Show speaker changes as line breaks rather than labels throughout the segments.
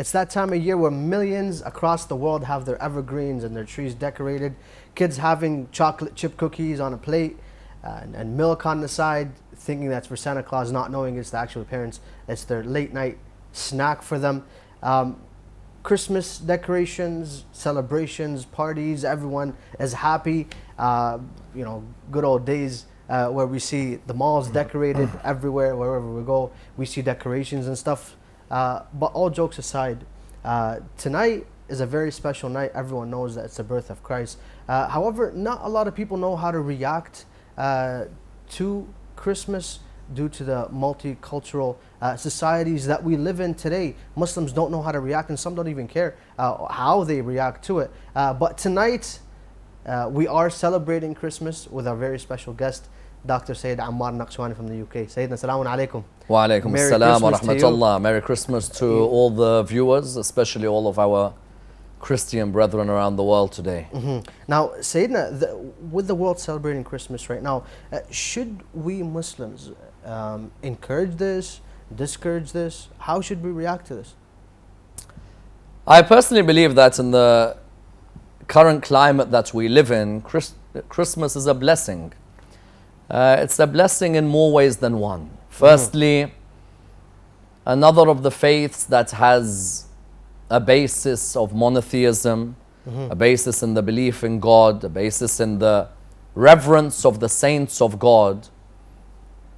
It's that time of year where millions across the world have their evergreens and their trees decorated. Kids having chocolate chip cookies on a plate and milk on the side, thinking that's for Santa Claus, not knowing it's the actual parents. It's their late night snack for them. Christmas decorations, celebrations, parties, everyone is happy. You know, good old days where we see the malls decorated everywhere, wherever we go, we see decorations and stuff. But all jokes aside, tonight is a very special night. Everyone knows that it's the birth of Christ. However, not a lot of people know how to react to Christmas due to the multicultural societies that we live in today. Muslims don't know how to react, and some don't even care how they react to it. But tonight, we are celebrating Christmas with our very special guest, Dr. Sayyid Ammar Nakshawani from the UK. Sayyidina, assalamu alaikum.
Wa alaikum assalam wa rahmatullah. Merry Christmas to all the viewers, especially all of our Christian brethren around the world today.
Now, Sayyidina, with the world celebrating Christmas right now, should we Muslims encourage this, discourage this? How should we react to this?
I personally believe that in the current climate that we live in, Christmas is a blessing. It's a blessing in more ways than one. Firstly, another of the faiths that has a basis of monotheism, a basis in the belief in God, a basis in the reverence of the saints of God,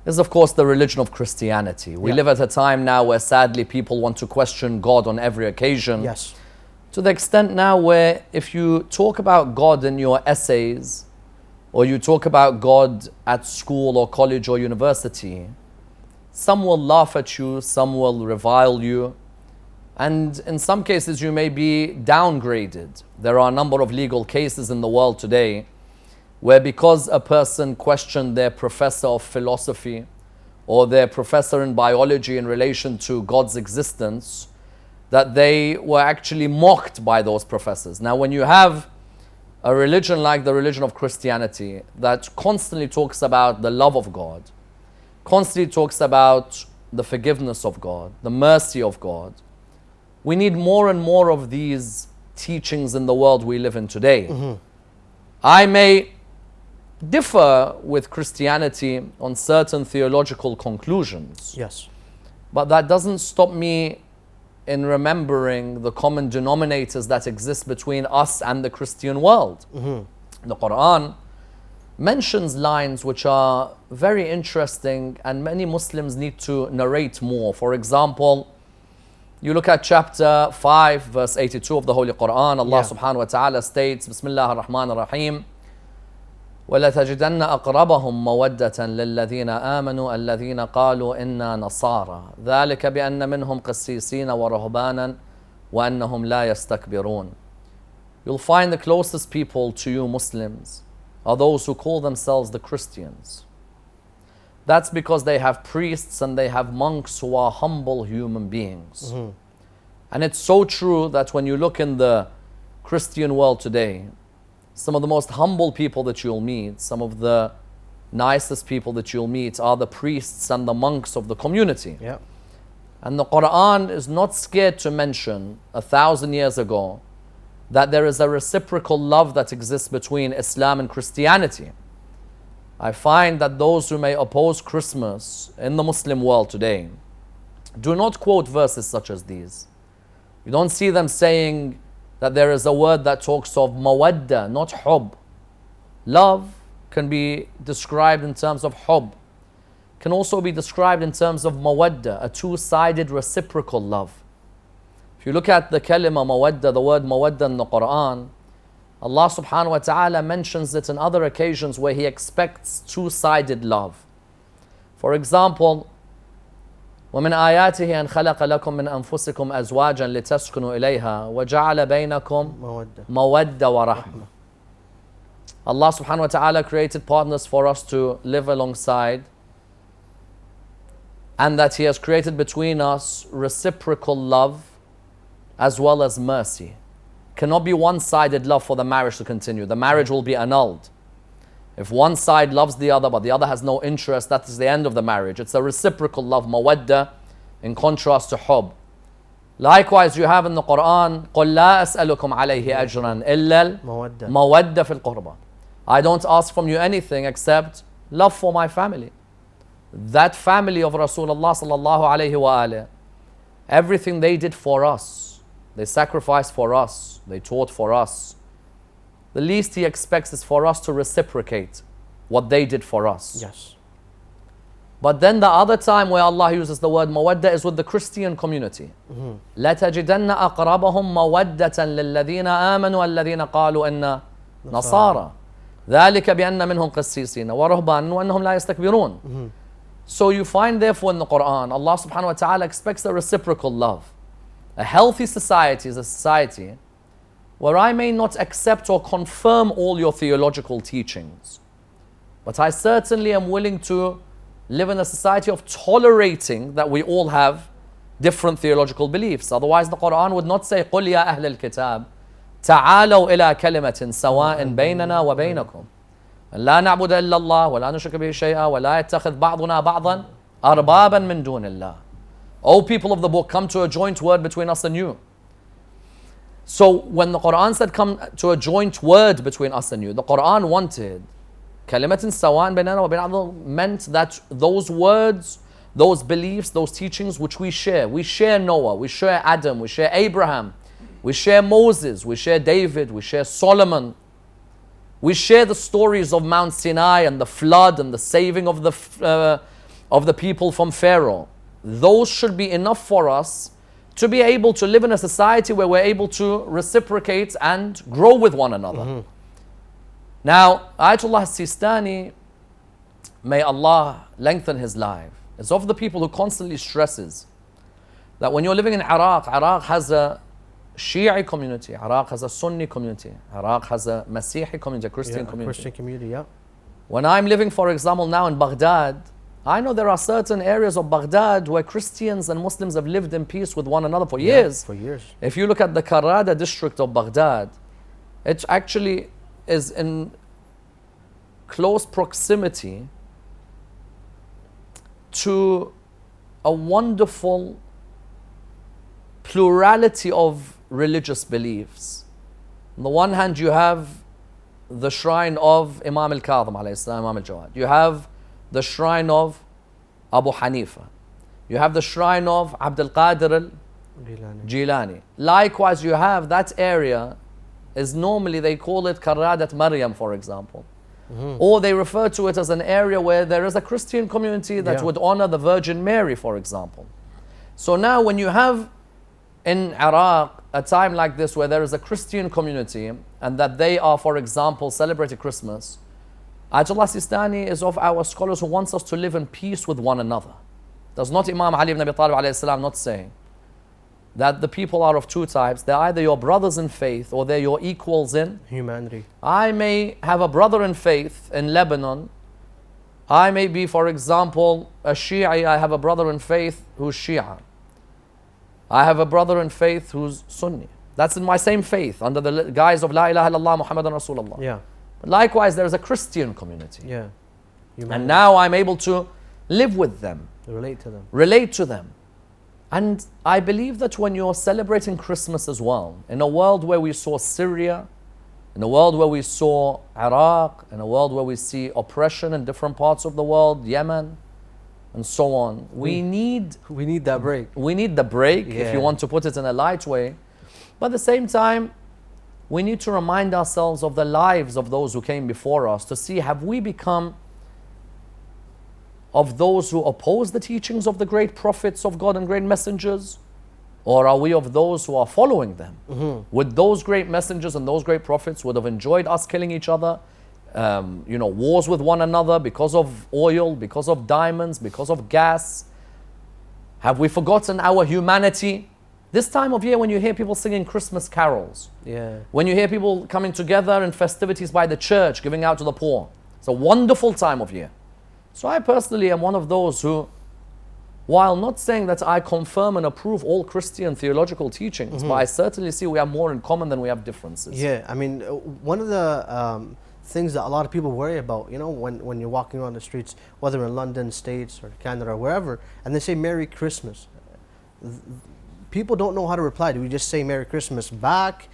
is of course the religion of Christianity. We live at a time now where sadly people want to question God on every occasion.
Yes.
To the extent now where if you talk about God in your essays, or you talk about God at school or college or university, some will laugh at you, some will revile you, and in some cases you may be downgraded. There are a number of legal cases in the world today where because a person questioned their professor of philosophy or their professor in biology in relation to God's existence, that they were actually mocked by those professors. Now, when you have a religion like the religion of Christianity that constantly talks about the love of God, constantly talks about the forgiveness of God, the mercy of God, we need more and more of these teachings in the world we live in today. I may differ with Christianity on certain theological conclusions.
Yes.
But that doesn't stop me in remembering the common denominators that exist between us and the Christian world. The Quran mentions lines which are very interesting and many Muslims need to narrate more. For example, you look at chapter 5, verse 82 of the Holy Quran, Allah subhanahu wa ta'ala states, Bismillah ar-Rahman ar-Rahim, وَلَتَجِدَنَّ أَقْرَبَهُمْ مَوَدَّةً لِلَّذِينَ آمَنُوا الَّذِينَ قَالُوا إِنَّا نَصَارَى ذَلِكَ بِأَنَّ مِنْهُمْ قِسِّيسِينَ وَرُهْبَانًا وَأَنَّهُمْ لَا يَسْتَكْبِرُونَ. You'll find the closest people to you Muslims are those who call themselves the Christians. That's because they have priests and they have monks who are humble human beings. And it's so true that when you look in the Christian world today, some of the most humble people that you'll meet, some of the nicest people that you'll meet are the priests and the monks of the community. And the Quran is not scared to mention 1,000 years ago that there is a reciprocal love that exists between Islam and Christianity. I find that those who may oppose Christmas in the Muslim world today do not quote verses such as these. You don't see them saying that there is a word that talks of mawadda, not hub. Love can be described in terms of hub, can also be described in terms of mawadda, a two-sided reciprocal love. If you look at the kalima mawadda, the word mawadda in the Quran, Allah subhanahu wa ta'ala mentions it in other occasions where He expects two-sided love. For example, ومن آياته أن خلق لكم من أنفسكم أزواجا لتسكنوا إليها وجعل بينكم مودة ورحمة. Allah subhanahu wa ta'ala created partners for us to live alongside, and that He has created between us reciprocal love as well as mercy. Cannot be one-sided love for the marriage to continue. The marriage will be annulled. If one side loves the other but the other has no interest, that is the end of the marriage. It's a reciprocal love, mawadda, in contrast to hub. Likewise, you have in the Quran, قُلْ لَا أَسْأَلُكُمْ عَلَيْهِ أَجْرًا إِلَّا الْمَوَدَّةَ فِي الْقُرْبَى. I don't ask from you anything except love for my family. That family of Rasulullah sallallahu alayhi wa alayhi, everything they did for us, they sacrificed for us, they taught for us. The least he expects is for us to reciprocate what they did for us.
Yes.
But then the other time where Allah uses the word mawadda is with the Christian community. لَتَجِدَنَّ أَقْرَبَهُمْ مَوَدَّةً لِلَّذِينَ آمَنُوا الَّذِينَ قَالُوا إِنَّا نَصَارَى ذَلِكَ بِأَنَّ مِنْهُمْ قِسِّيسِينَ وَرُهْبَانٌ وَأَنَّهُم لَا يَسْتَكْبِرُونَ. So you find therefore in the Quran, Allah subhanahu wa ta'ala expects a reciprocal love. A healthy society is a society where I may not accept or confirm all your theological teachings, but I certainly am willing to live in a society of tolerating that we all have different theological beliefs. Otherwise the Quran would not say قُلْ يَا أَهْلَ الْكِتَابِ تَعَالَوْا إِلَىٰ كَلِمَةٍ سَوَاءٍ بَيْنَنَا وَبَيْنَكُمْ لَا نَعْبُدَ إِلَّا اللَّهَ وَلَا نُشْرِكَ بِهِ شَيْئًا وَلَا يَتَّخِذْ بَعْضُنَا بَعْضًا أَرْبَابًا مِّن دُونِ اللَّهِ. O people of the book, come to a joint word between us and you. So when the Quran said come to a joint word between us and you, the Quran wanted كَلِمَةٍ سَوَاءٍ بَيْنَنَا وَبَيْنَ meant that those words, those beliefs, those teachings which we share Noah, we share Adam, we share Abraham, we share Moses, we share David, we share Solomon, we share the stories of Mount Sinai and the flood and the saving of the people from Pharaoh. Those should be enough for us to be able to live in a society where we're able to reciprocate and grow with one another. Now, Ayatollah Sistani, may Allah lengthen his life, is of the people who constantly stresses that when you're living in Iraq, Iraq has a Shia community, Iraq has a Sunni community, Iraq has a Masihi community, a Christian community.
Christian community, yeah.
When I'm living, for example, now in Baghdad, I know there are certain areas of Baghdad where Christians and Muslims have lived in peace with one another for years.
For years.
If you look at the Karada district of Baghdad, it actually is in close proximity to a wonderful plurality of religious beliefs. On the one hand, you have the shrine of Imam al-Kadhim alayhi salam, Imam al-Jawad. You have the shrine of Abu Hanifa. You have the shrine of Abdul Qadir al-Jilani. Likewise, you have that area is normally, they call it Karadat Maryam, for example. Or they refer to it as an area where there is a Christian community that would honor the Virgin Mary, for example. So now when you have in Iraq a time like this where there is a Christian community and that they are, for example, celebrating Christmas, Ayatollah Sistani is of our scholars who wants us to live in peace with one another. Does not Imam Ali ibn Abi Talib alayhi salam not saying that the people are of two types? They're either your brothers in faith or they're your equals in
humanity.
I may have a brother in faith in Lebanon. I may be, for example, a Shi'i. I have a brother in faith who's Shia. I have a brother in faith who's Sunni. That's in my same faith under the guise of La ilaha illallah Muhammadan Rasulullah.
Yeah.
Likewise, there is a Christian community.
Yeah.
And now I'm able to live with them.
Relate to them.
Relate to them. And I believe that when you're celebrating Christmas as well, in a world where we saw Syria, in a world where we saw Iraq, in a world where we see oppression in different parts of the world, Yemen, and so on, we need
that break.
We need the break, if you want to put it in a light way. But at the same time, we need to remind ourselves of the lives of those who came before us to see, have we become of those who oppose the teachings of the great prophets of God and great messengers? Or are we of those who are following them? Would those great messengers and those great prophets would have enjoyed us killing each other, wars with one another because of oil, because of diamonds, because of gas? Have we forgotten our humanity? This time of year when you hear people singing Christmas carols, when you hear people coming together in festivities by the church, giving out to the poor, it's a wonderful time of year. So I personally am one of those who, while not saying that I confirm and approve all Christian theological teachings, but I certainly see we have more in common than we have differences.
Yeah, I mean, one of the things that a lot of people worry about, when you're walking on the streets, whether in London, States, or Canada, or wherever, and they say Merry Christmas. people don't know how to reply. Do we just say Merry Christmas back?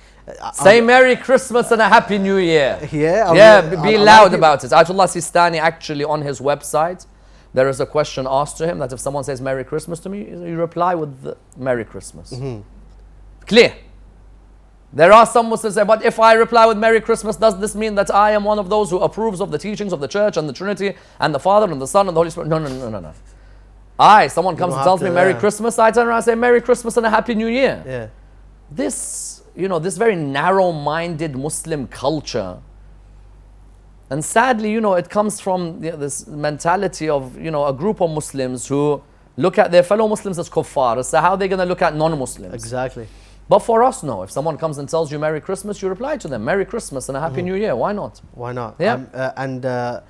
Say Merry Christmas and a Happy New Year.
Yeah.
Yeah, be loud about it. Ayatollah Sistani actually on his website, there is a question asked to him that if someone says Merry Christmas to me, you reply with the Merry Christmas. Clear. There are some Muslims say, but if I reply with Merry Christmas, does this mean that I am one of those who approves of the teachings of the church and the Trinity and the Father and the Son and the Holy Spirit? No. Someone comes and tells me Merry Christmas, I turn around and say Merry Christmas and a Happy New Year.
Yeah.
This, this very narrow-minded Muslim culture, and sadly, it comes from this mentality of, a group of Muslims who look at their fellow Muslims as kuffar. So how are they going to look at non-Muslims?
Exactly.
But for us, no. If someone comes and tells you Merry Christmas, you reply to them Merry Christmas and a Happy New Year. Why not?
Why not?
Yeah.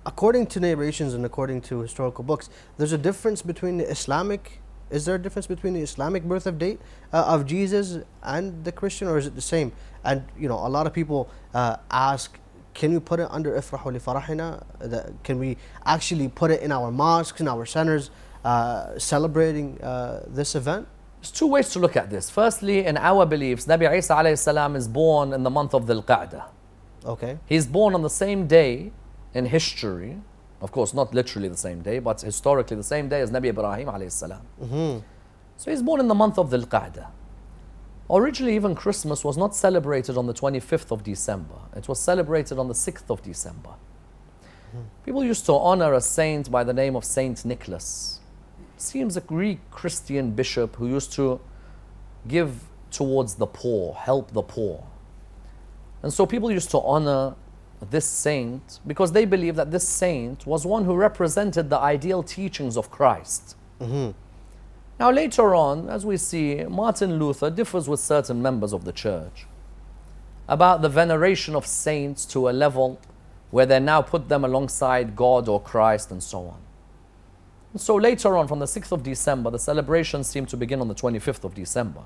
According to narrations and according to historical books, there's a difference between the Islamic. Is there a difference between the Islamic birth of date of Jesus and the Christian, or is it the same? And a lot of people ask, can we put it under ifrahu li farahina? Can we actually put it in our mosques, in our centers, celebrating this event?
There's two ways to look at this. Firstly, in our beliefs, Nabi Isa alayhi salam is born in the month of Dhul Qa'dah.
Okay.
He's born on the same day in history. Of course, not literally the same day, but historically the same day as Nabi Ibrahim alayhi salam. So he's born in the month of Dhul Qa'dah. Originally, even Christmas was not celebrated on the 25th of December. It was celebrated on the 6th of December. People used to honor a saint by the name of Saint Nicholas. Seems a Greek Christian bishop who used to give towards the poor, help the poor. And so people used to honor this saint because they believe that this saint was one who represented the ideal teachings of Christ. Now later on, as we see, Martin Luther differs with certain members of the church about the veneration of saints to a level where they now put them alongside God or Christ and so on. And so later on, from the 6th of December, the celebrations seem to begin on the 25th of December.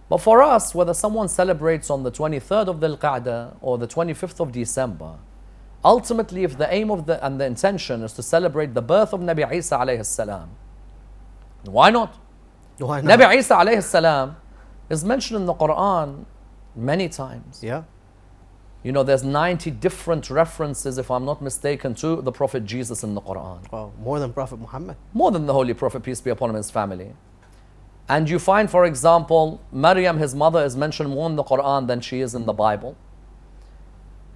But for us, whether someone celebrates on the 23rd of Dhul Qa'dah or the 25th of December, ultimately if the aim of and the intention is to celebrate the birth of Nabi Isa alayhi salam, why not?
Why not?
Nabi Isa alayhi salam is mentioned in the Quran many times.
Yeah.
There's 90 different references, if I'm not mistaken, to the Prophet Jesus in the Quran.
Wow, more than Prophet Muhammad.
More than the Holy Prophet, peace be upon him and his family. And you find, for example, Maryam, his mother, is mentioned more in the Quran than she is in the Bible.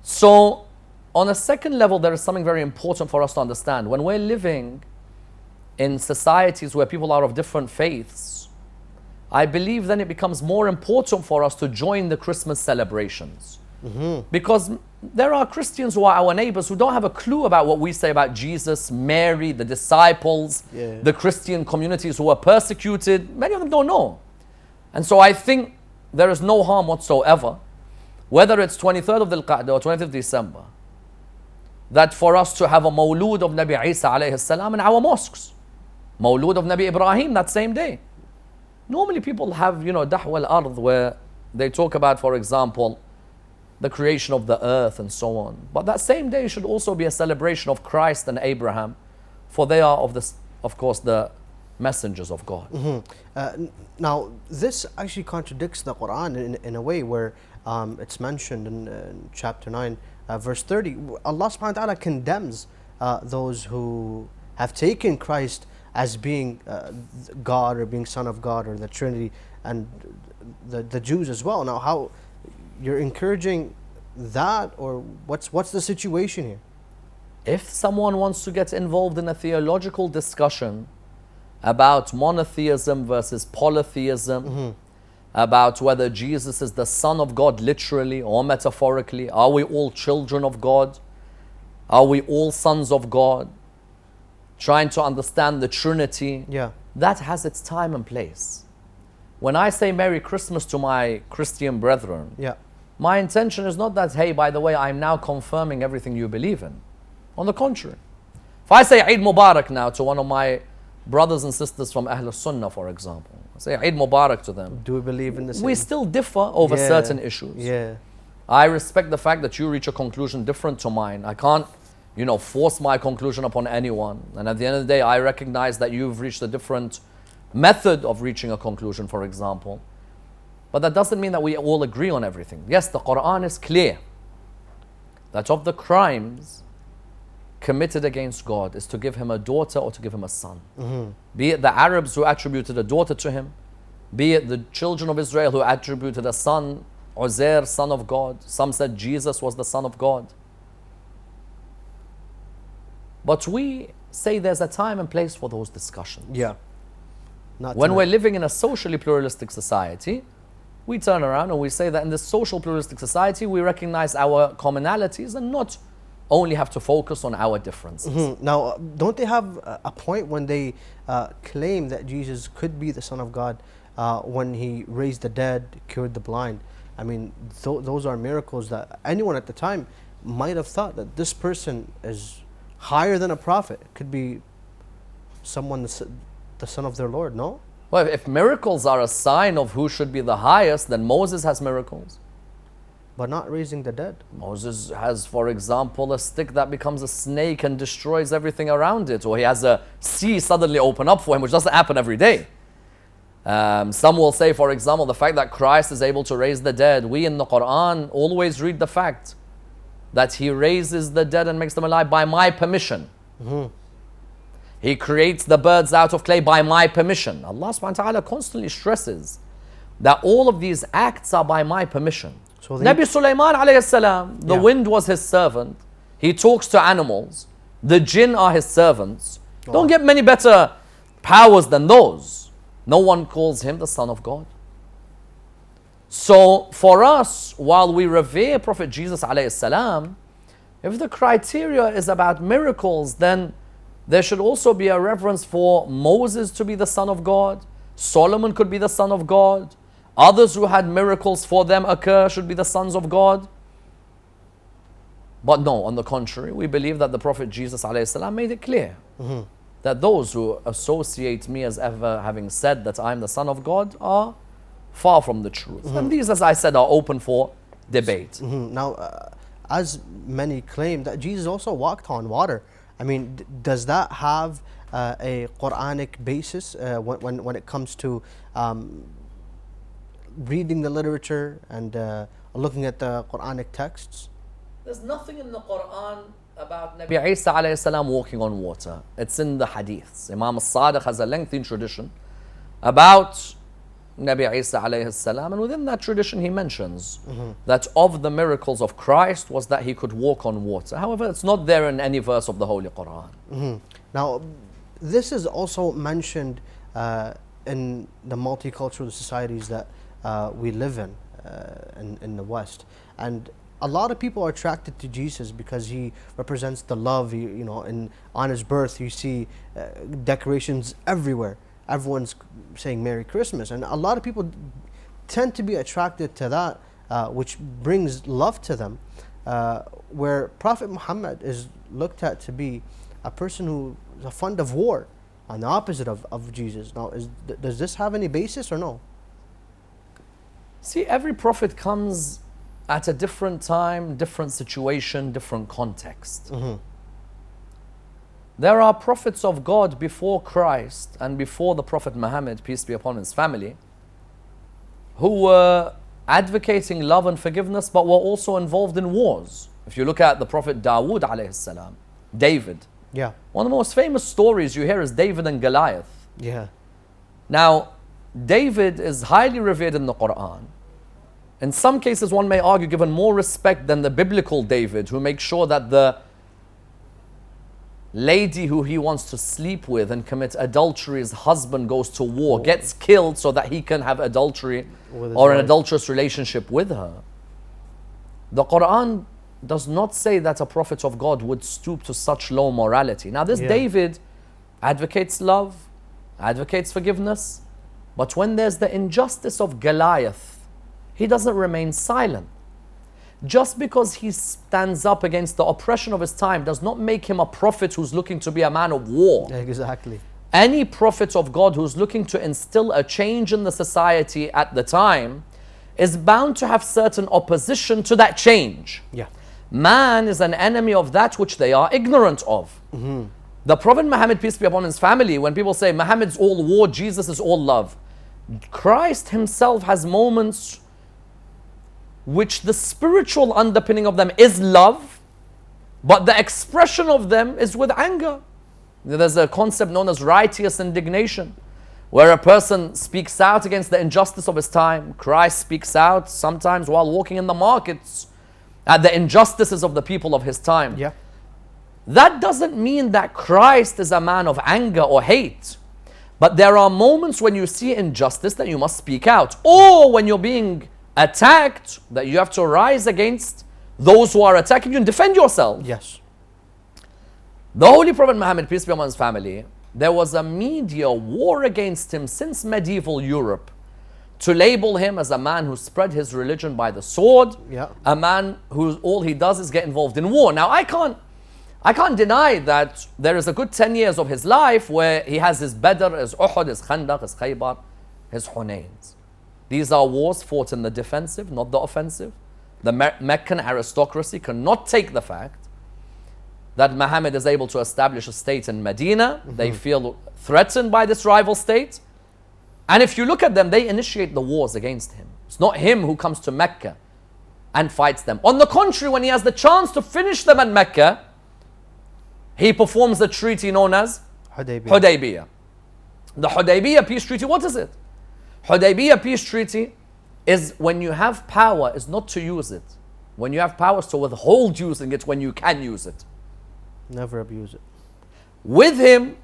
So, on a second level, there is something very important for us to understand. When we're living in societies where people are of different faiths, I believe then it becomes more important for us to join the Christmas celebrations. Because there are Christians who are our neighbors who don't have a clue about what we say about Jesus, Mary, the disciples, the Christian communities who are persecuted. Many of them don't know. And so I think there is no harm whatsoever, whether it's 23rd of Dhul Qa'dah or 25th of December, that for us to have a Mawlud of Nabi Isa alayhi salam in our mosques. Mawlud of Nabi Ibrahim that same day. Normally people have, Dahwa al-Ard, where they talk about, for example, the creation of the earth and so on. But that same day should also be a celebration of Christ and Abraham, for they are of course, the messengers of God.
Now, this actually contradicts the Quran in a way where it's mentioned in chapter 9, verse 30. Allah subhanahu wa ta'ala condemns those who have taken Christ as being God or being Son of God or the Trinity, and the Jews as well. Now, how you're encouraging that, or what's the situation here?
If someone wants to get involved in a theological discussion about monotheism versus polytheism, about whether Jesus is the Son of God literally or metaphorically, are we all children of God? Are we all sons of God? Trying to understand the Trinity, that has its time and place. When I say Merry Christmas to my Christian brethren, my intention is not that, hey, by the way, I'm now confirming everything you believe in. On the contrary. If I say Eid Mubarak now to one of my brothers and sisters from Ahl Sunnah, for example, I say Eid Mubarak to them.
Do we believe in the same?
We still differ over certain issues. I respect the fact that you reach a conclusion different to mine. I can't, force my conclusion upon anyone. And at the end of the day, I recognize that you've reached a different method of reaching a conclusion, for example. But that doesn't mean that we all agree on everything. Yes, the Quran is clear that of the crimes committed against God is to give him a daughter or to give him a son. Be it the Arabs who attributed a daughter to him, be it the children of Israel who attributed a son, Uzair, son of God. Some said Jesus was the son of God. But we say there's a time and place for those discussions.
Yeah.
When we're living in a socially pluralistic society, we turn around and we say that in this social pluralistic society, we recognize our commonalities and not only have to focus on our differences.
Now, don't they have a point when they claim that Jesus could be the Son of God when he raised the dead, cured the blind? I mean, those are miracles that anyone at the time might have thought that this person is higher than a prophet. It could be someone, the son of their Lord, no?
Well, if miracles are a sign of who should be the highest, then Moses has miracles.
But not raising the dead.
Moses has, for example, a stick that becomes a snake and destroys everything around it. Or he has a sea suddenly open up for him, which doesn't happen every day. Some will say, for example, the fact that Christ is able to raise the dead. We in the Quran always read the fact that he raises the dead and makes them alive by my permission. He creates the birds out of clay by my permission. Allah subhanahu wa ta'ala constantly stresses that all of these acts are by my permission. So Nabi Sulaiman alayhi salam, the wind was his servant. He talks to animals. The jinn are his servants. Don't get many better powers than those. No one calls him the Son of God. So for us, while we revere Prophet Jesus alayhi salam, if the criteria is about miracles, then there should also be a reverence for Moses to be the Son of God. Solomon could be the Son of God. Others who had miracles for them occur should be the sons of God. But no, on the contrary, we believe that the Prophet Jesus ﷺ made it clear that those who associate me as ever having said that I am the Son of God are far from the truth. And these, as I said, are open for debate.
Now, as many claim that Jesus also walked on water, I mean, does that have a Quranic basis when it comes to reading the literature and looking at the Quranic texts?
There's nothing in the Quran about Nabi Isa alayhi salam walking on water. It's in the hadiths. Imam al-Sadiq has a lengthy tradition about Nabi Isa alayhi salam, and within that tradition he mentions that of the miracles of Christ was that he could walk on water. However, it's not there in any verse of the Holy Quran.
Now, this is also mentioned in the multicultural societies that we live in the West, and a lot of people are attracted to Jesus because he represents the love. You know, on his birth you see decorations everywhere. Everyone's saying Merry Christmas, and a lot of people tend to be attracted to that, which brings love to them, where Prophet Muhammad is looked at to be a person who is fond of war, on the opposite of Jesus. Now, does this have any basis or no?
See, every prophet comes at a different time, different situation, different context. There are prophets of God before Christ and before the Prophet Muhammad, peace be upon his family, who were advocating love and forgiveness, but were also involved in wars. If you look at the Prophet Dawood alayhi salam, David.
Yeah.
One of the most famous stories you hear is David and Goliath.
Yeah.
Now, David is highly revered in the Quran. In some cases, one may argue, given more respect than the biblical David, who makes sure that the lady who he wants to sleep with and commit adultery, his husband goes to war, gets killed so that he can have adultery or an adulterous relationship with her. The Quran does not say that a prophet of God would stoop to such low morality. Now this David advocates love, advocates forgiveness, but when there's the injustice of Goliath, he doesn't remain silent. Just because he stands up against the oppression of his time does not make him a prophet who's looking to be a man of war.
Exactly.
Any prophet of God who's looking to instill a change in the society at the time is bound to have certain opposition to that change.
Yeah.
Man is an enemy of that which they are ignorant of. The Prophet Muhammad, peace be upon his family, when people say Muhammad's all war, Jesus is all love, Christ himself has moments which the spiritual underpinning of them is love, but the expression of them is with anger. There's a concept known as righteous indignation, where a person speaks out against the injustice of his time. Christ speaks out sometimes while walking in the markets at the injustices of the people of his time.
Yeah.
That doesn't mean that Christ is a man of anger or hate. But there are moments when you see injustice that you must speak out. Or when you're being attacked, that you have to rise against those who are attacking you and defend yourself.
Yes.
The Holy Prophet Muhammad, peace be upon his family, there was a media war against him since medieval Europe to label him as a man who spread his religion by the sword,
Yeah.
a man who all he does is get involved in war. Now, I can't deny that there is a good 10 years of his life where he has his Badr, his Uhud, his Khandaq, his Khaybar, his Hunains. These are wars fought in the defensive, not the offensive. The Meccan aristocracy cannot take the fact that Muhammad is able to establish a state in Medina. They feel threatened by this rival state. And if you look at them, they initiate the wars against him. It's not him who comes to Mecca and fights them. On the contrary, when he has the chance to finish them at Mecca, he performs the treaty known as Hudaybiyah. The Hudaybiyah peace treaty, what is it? Hudaybiyah peace treaty is when you have power, is not to use it. When you have power, is to withhold using it when you can use it.
Never abuse it.
With him,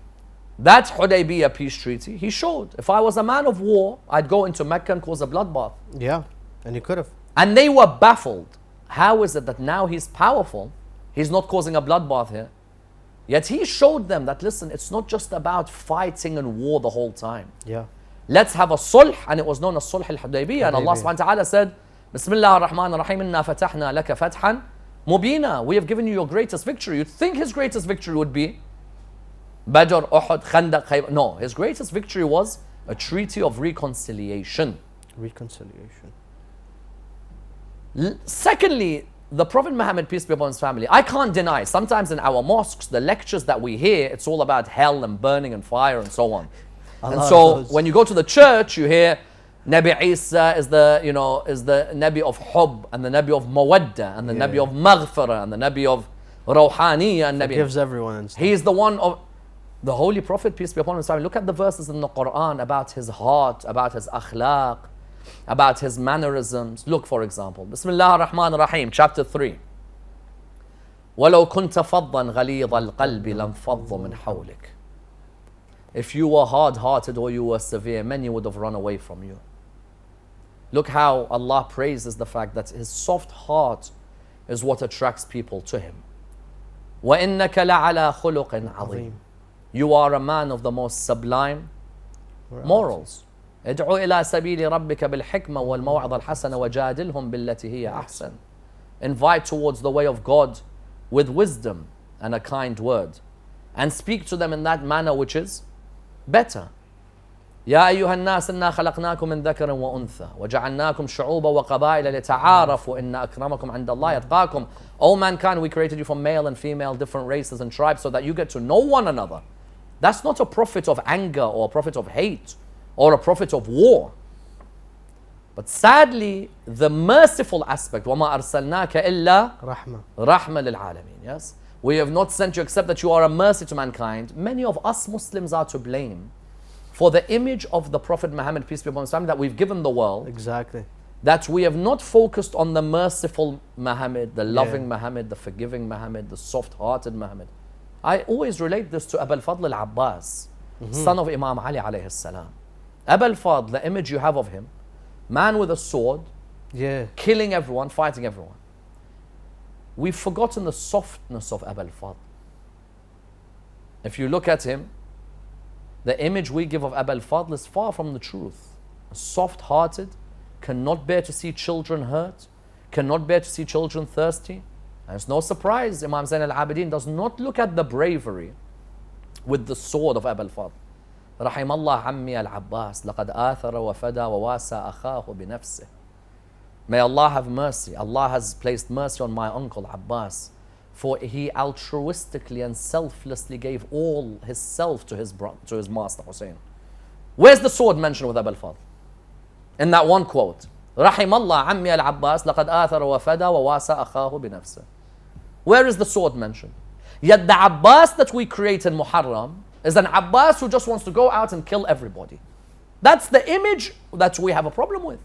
that Hudaybiyah peace treaty, he showed, if I was a man of war, I'd go into Mecca and cause a bloodbath.
Yeah, and he could have.
And they were baffled. How is it that now he's powerful, he's not causing a bloodbath here? Yet he showed them that, listen, it's not just about fighting and war the whole time.
Yeah.
Let's have a sulh, and it was known as Sulh al-Hudaybiyah. And Allah subhanahu wa ta'ala said, Bismillah ar-Rahman ar-Rahim, inna fatahna laka fathan mubina. We have given you your greatest victory. You'd think his greatest victory would be Badr, Uhud, Khandaq, Khaybar. No, his greatest victory was a treaty of reconciliation.
Reconciliation.
Secondly, the Prophet Muhammad, peace be upon his family, I can't deny, sometimes in our mosques, the lectures that we hear, it's all about hell and burning and fire and so on. And so when you go to the church, you hear Nabi Isa is the, is the Nabi of Hub, and the Nabi of Mawadda, and the Nabi of Maghfirah, and the Nabi of Rawhaniya, and Nabi
gives everyone and stuff.
He is the one of the Holy Prophet, peace be upon him. Look at the verses in the Quran about his heart, about his akhlaq, about his mannerisms. Look, for example, Bismillah ar-Rahman ar-Rahim, chapter 3. وَلَوْ كُنْتَ فَضًّا غَلِيظَ الْقَلْبِ لَانْفَضُّ مِنْ حَوْلِكَ. If you were hard-hearted or you were severe, many would have run away from you. Look how Allah praises the fact that his soft heart is what attracts people to him. وَإِنَّكَ لَعَلَى خُلُقٍ عَظِيمٍ. You are a man of the most sublime morals. ادعو إلى سبيل ربك بالحكمة والموعظة الحسنة وجادلهم بالتي هي أحسن. Invite towards the way of God with wisdom and a kind word, and speak to them in that manner which is better. يا أيها الناس إنا خلقناكم من ذكر وأنثى وجعلناكم شعوبا وقبائل لتعارفوا إن أكرمكم عند الله يتقاكم. O mankind, we created you from male and female, different races and tribes, so that you get to know one another. That's not a prophet of anger or a prophet of hate or a prophet of war. But sadly, the merciful aspect, وَمَا أَرْسَلْنَاكَ إِلَّا رَحْمَةً لِلْعَالَمِينَ. Yes, we have not sent you except that you are a mercy to mankind. Many of us Muslims are to blame for the image of the Prophet Muhammad, peace be upon him, that we've given the world.
Exactly.
That we have not focused on the merciful Muhammad, the loving Muhammad, the forgiving Muhammad, the soft-hearted Muhammad. I always relate this to Abu al-Fadl al-Abbas, son of Imam Ali alayhi salam. Abu al-Fadl, the image you have of him, man with a sword, killing everyone, fighting everyone. We've forgotten the softness of Abu al-Fadl. If you look at him, the image we give of Abu al-Fadl is far from the truth. Soft-hearted, cannot bear to see children hurt, cannot bear to see children thirsty. And it's no surprise Imam Zain al-Abidin does not look at the bravery with the sword of Abu al-Fadl. رحم الله عمي العباس لقد آثر وفدى وواسى أخاه بنفسه. May Allah have mercy. Allah has placed mercy on my uncle Abbas, For he altruistically and selflessly gave all his self to his master Hussein. Where's the sword mentioned with Abu al-Fadl? In that one quote, رحم الله عمي العباس لقد آثر وفدى وواسى أخاه بنفسه. Where is the sword mentioned? Yet the Abbas that we create in Muharram is an Abbas who just wants to go out and kill everybody. That's the image that we have a problem with.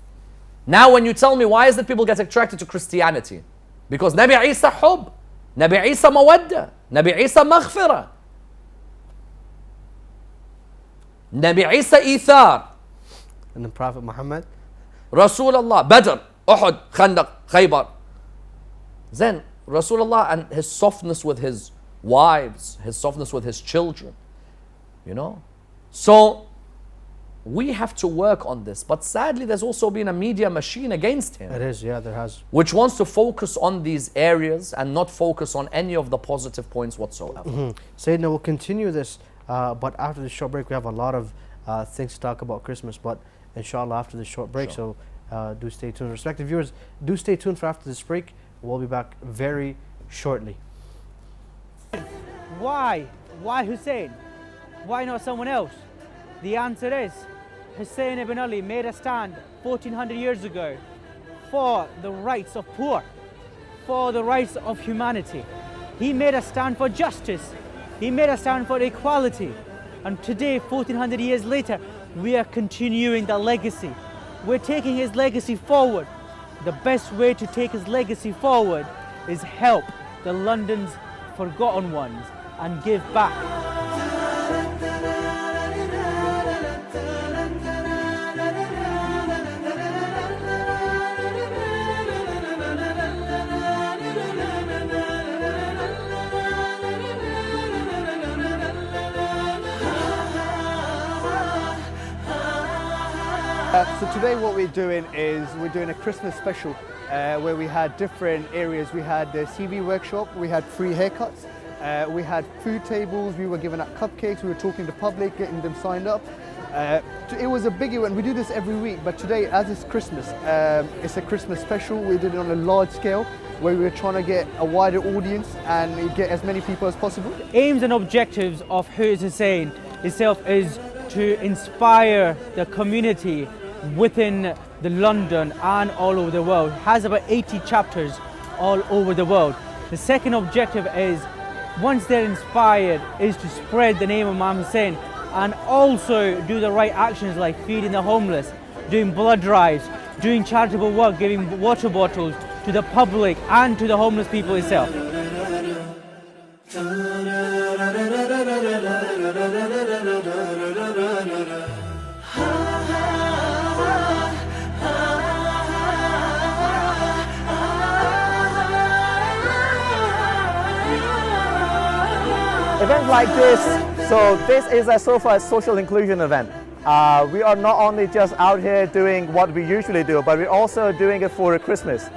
Now when you tell me why is it people get attracted to Christianity? Because Nabi Isa hub, Nabi Isa mawadda, Nabi Isa maghfirah, Nabi Isa ithar.
And the Prophet Muhammad?
Rasulullah, Badr, Uhud, Khandaq, Khaybar. Then Rasulullah and his softness with his wives, his softness with his children, you know. So we have to work on this. But sadly, there's also been a media machine against him.
It is, yeah, there has.
Which wants to focus on these areas and not focus on any of the positive points whatsoever.
Sayyidina, we'll continue this, but after the short break, we have a lot of things to talk about Christmas, but inshallah after the short break,
Sure.
so do stay tuned. Respected viewers, do stay tuned for after this break. We'll be back very shortly.
Why? Why Hussein? Why not someone else? The answer is Hussein ibn Ali made a stand 1400 years ago for the rights of poor, for the rights of humanity. He made a stand for justice. He made a stand for equality. And today, 1400 years later, we are continuing the legacy. We're taking his legacy forward. The best way to take his legacy forward is help the London's forgotten ones and give back.
So today what we're doing is we're doing a Christmas special where we had different areas. We had the CV workshop, we had free haircuts, we had food tables, we were giving out cupcakes, we were talking to the public, getting them signed up. It was a big event. We do this every week, but today, as it's Christmas, it's a Christmas special. We did it on a large scale where we were trying to get a wider audience and get as many people as possible.
Aims and objectives of Hussein itself is to inspire the community within the London and all over the world. It has about 80 chapters all over the world. The second objective is, once they're inspired, is to spread the name of Imam Hussein and also do the right actions like feeding the homeless, doing blood drives, doing charitable work, giving water bottles to the public and to the homeless people itself.
Events like this, so this is a sort of a social inclusion event. We are not only just out here doing what we usually do, but we're also doing it for Christmas.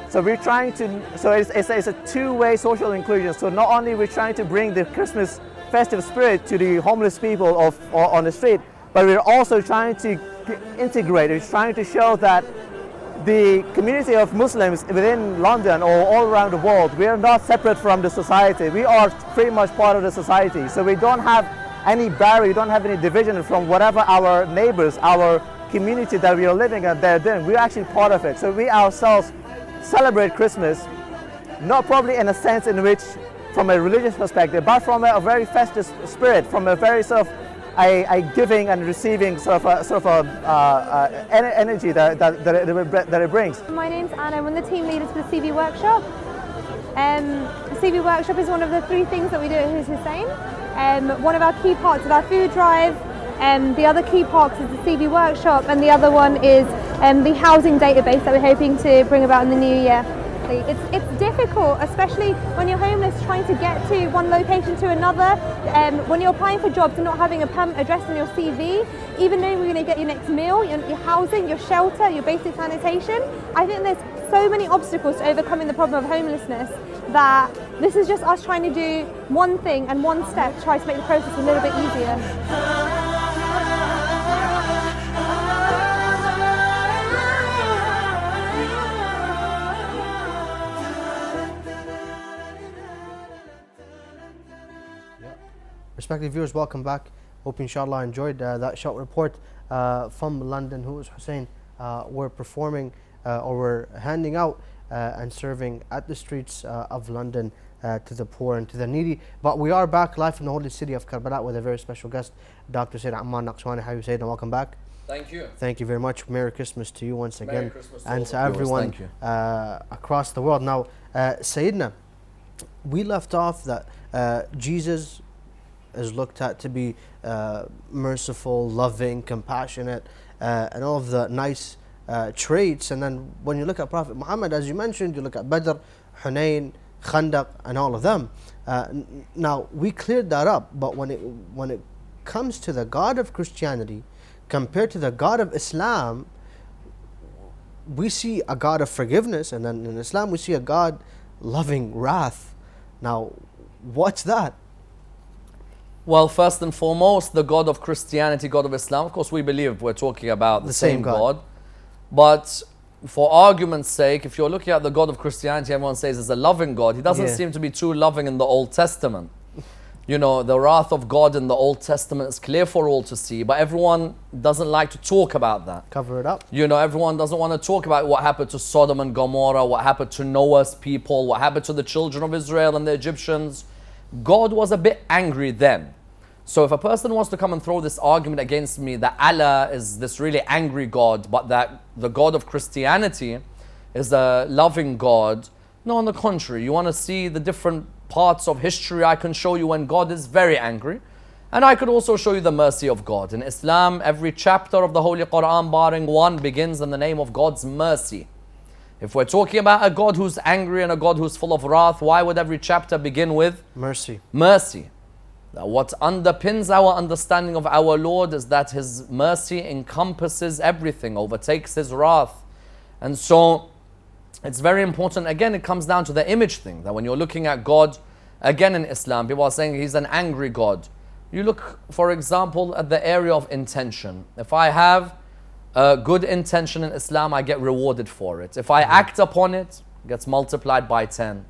So we're trying to, so it's a two-way social inclusion. So not only we're trying to bring the Christmas festive spirit to the homeless people on the street, but we're also trying to integrate. We're trying to show that the community of Muslims within London or all around the world, we are not separate from the society. We are pretty much part of the society. So we don't have any barrier, we don't have any division from whatever our neighbors, our community that we are living in, they're doing. We're actually part of it. So we ourselves celebrate Christmas, not probably in a sense in which from a religious perspective, but from a very festive spirit, from a very sort of a giving and receiving energy that it brings.
My name's Anna, I'm one of the team leaders for the CV workshop. The CV workshop is one of the three things that we do at His Hussein. One of our key parts is our food drive, the other key parts is the CV workshop, and the other one is the housing database that we're hoping to bring about in the new year. It's difficult, especially when you're homeless, trying to get to one location to another. When you're applying for jobs and not having a permanent address on your CV, even knowing we're going to get your next meal, your housing, your shelter, your basic sanitation. I think there's so many obstacles to overcoming the problem of homelessness that this is just us trying to do one thing and one step to try to make the process a little bit easier.
Respected viewers, welcome back. Hope inshallah enjoyed that short report from London. Who is Hussein? We're performing or we're handing out and serving at the streets of London to the poor and to the needy. But we are back live from the holy city of Karbala with a very special guest, Dr. Sayyid Ammar Nakshawani. How you say, and welcome back.
Thank you.
Thank you very much. Merry Christmas to you once again.
Merry Christmas to
and
all
to
the viewers.
everyone
Thank you.
across the world. Now, Sayyidina, we left off that Jesus is looked at to be merciful, loving, compassionate, and all of the nice traits. And then when you look at Prophet Muhammad, as you mentioned, you look at Badr, Hunayn, Khandaq, and all of them. Now, we cleared that up, but when it comes to the God of Christianity compared to the God of Islam, we see a God of forgiveness, and then in Islam we see a God loving wrath. Now, what's that?
Well, first and foremost, the God of Christianity, God of Islam, of course we believe we're talking about the same God. But for argument's sake, if you're looking at the God of Christianity, everyone says is a loving God. He doesn't seem to be too loving in the Old Testament. You know, the wrath of God in the Old Testament is clear for all to see, but everyone doesn't like to talk about that.
Cover it up.
You know, everyone doesn't want to talk about what happened to Sodom and Gomorrah, what happened to Noah's people, what happened to the children of Israel and the Egyptians. God was a bit angry then. So if a person wants to come and throw this argument against me that Allah is this really angry God, but that the God of Christianity is a loving God, no, on the contrary, you want to see the different parts of history, I can show you when God is very angry. And I could also show you the mercy of God. In Islam, every chapter of the Holy Quran, barring one, begins in the name of God's mercy. If we're talking about a God who's angry and a God who's full of wrath, why would every chapter begin with
mercy?
Mercy. Now, what underpins our understanding of our Lord is that His mercy encompasses everything, overtakes His wrath. And so it's very important. Again, it comes down to the image thing, that when you're looking at God, again in Islam, people are saying He's an angry God. You look, for example, at the area of intention. If I have a good intention in Islam, I get rewarded for it. If I act upon it, it gets multiplied by 10.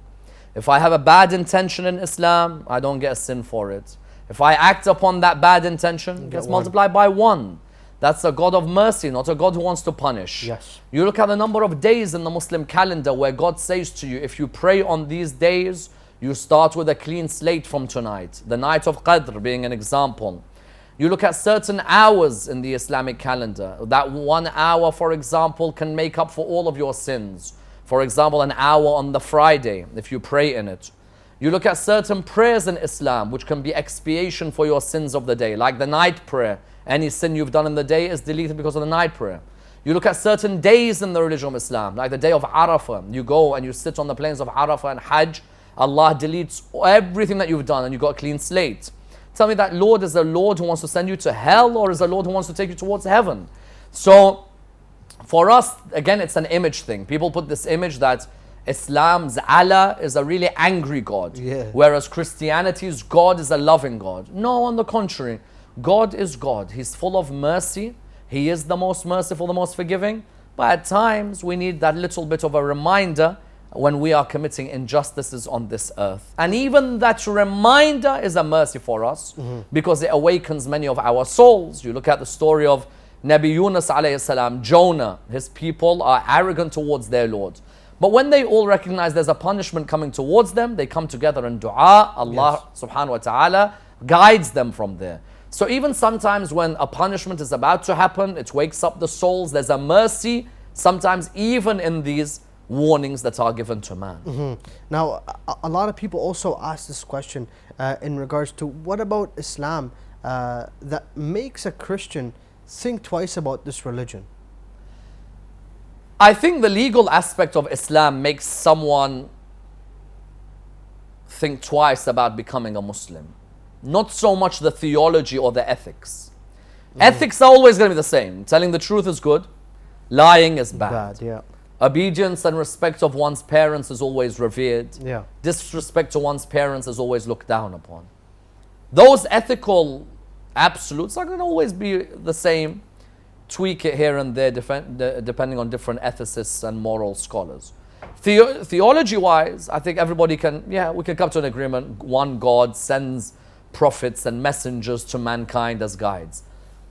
If I have a bad intention in Islam, I don't get a sin for it. If I act upon that bad intention, it gets multiplied by 1. That's a God of mercy, not a God who wants to punish.
Yes.
You look at the number of days in the Muslim calendar where God says to you, if you pray on these days, you start with a clean slate from tonight. The night of Qadr being an example. You look at certain hours in the Islamic calendar. That 1 hour, for example, can make up for all of your sins. For example, an hour on the Friday, if you pray in it. You look at certain prayers in Islam, which can be expiation for your sins of the day, like the night prayer. Any sin you've done in the day is deleted because of the night prayer. You look at certain days in the religion of Islam, like the day of Arafah. You go and you sit on the plains of Arafah and Hajj. Allah deletes everything that you've done and you got a clean slate. Tell me, that Lord is a Lord who wants to send you to hell, or is a Lord who wants to take you towards heaven? So, for us, again, it's an image thing. People put this image that Islam's Allah is a really angry God, whereas Christianity's God is a loving God. No, on the contrary. God is God. He's full of mercy. He is the most merciful, the most forgiving. But at times, we need that little bit of a reminder when we are committing injustices on this earth. And even that reminder is a mercy for us, because it awakens many of our souls. You look at the story of Nabi Yunus alayhi salam, Jonah. His people are arrogant towards their Lord. But when they all recognize there's a punishment coming towards them, they come together in dua. Allah subhanahu wa ta'ala guides them from there. So even sometimes when a punishment is about to happen, it wakes up the souls. There's a mercy, sometimes even in these warnings that are given to man.
Now, a lot of people also ask this question in regards to what about Islam that makes a Christian think twice about this religion?
I think the legal aspect of Islam makes someone think twice about becoming a Muslim. Not so much the theology or the ethics. Ethics are always going to be the same. Telling the truth is good. Lying is bad. Obedience and respect of one's parents is always revered. Disrespect to one's parents is always looked down upon. Those ethical absolutes are going to always be the same. Tweak it here and there depending on different ethicists and moral scholars. Theology-wise, I think everybody can, we can come to an agreement. One God sends prophets and messengers to mankind as guides.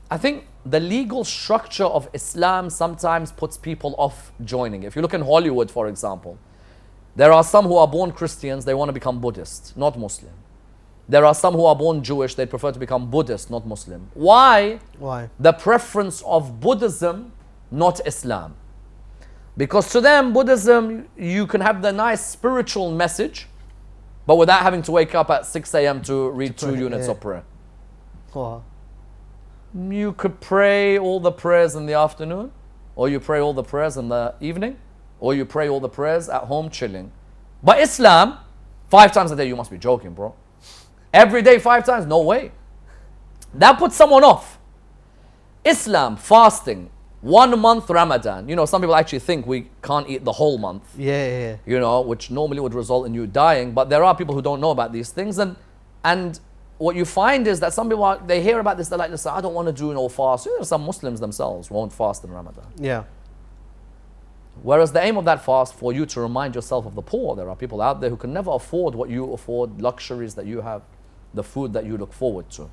I think the legal structure of Islam sometimes puts people off joining. If you look in Hollywood, for example, there are some who are born Christians, they want to become Buddhist, not Muslim. There are some who are born Jewish, they prefer to become Buddhist, not Muslim. Why?
Why?
The preference of Buddhism, not Islam. Because to them, Buddhism, you can have the nice spiritual message, but without having to wake up at 6 a.m. to read 2 units of prayer.
Wow.
You could pray all the prayers in the afternoon, or you pray all the prayers in the evening, or you pray all the prayers at home chilling. But Islam, 5 times a day, you must be joking, bro. Every day, 5 times? No way. That puts someone off. Islam, fasting, 1 month Ramadan. You know, some people actually think we can't eat the whole month.
Yeah.
You know, which normally would result in you dying. But there are people who don't know about these things. And what you find is that some people, they hear about this, they're like, listen, I don't want to do no fast. You know, some Muslims themselves won't fast in Ramadan.
Yeah.
Whereas the aim of that fast for you to remind yourself of the poor. There are people out there who can never afford what you afford, luxuries that you have, the food that you look forward to.